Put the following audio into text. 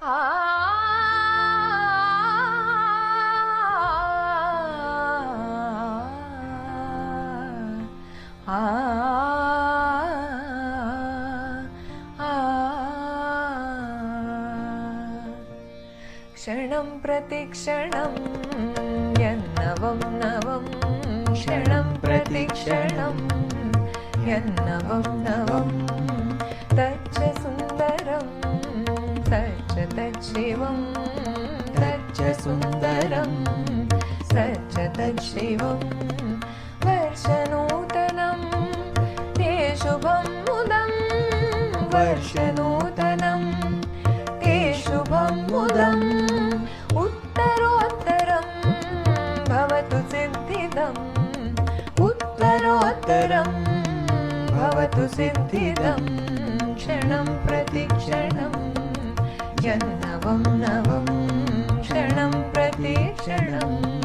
क्षणं प्रतिक्षणं यन्नवं नवं क्षणं प्रतिक्षणं यन्नवं नवं तच्च सुन्दरं तच्च तच्छिवं तच्च सुन्दरं तच्च तच्छिवं वर्षनूतनं ते शुभं मुदं वर्षनूतनं ते शुभं मुदम् उत्तरोत्तरं भवतु सिद्धिदम् उत्तरोत्तरं भवतु सिद्धिदम् क्षणं प्रतिक्षणं यन्नवं नवं क्षणं प्रतिक्षणम्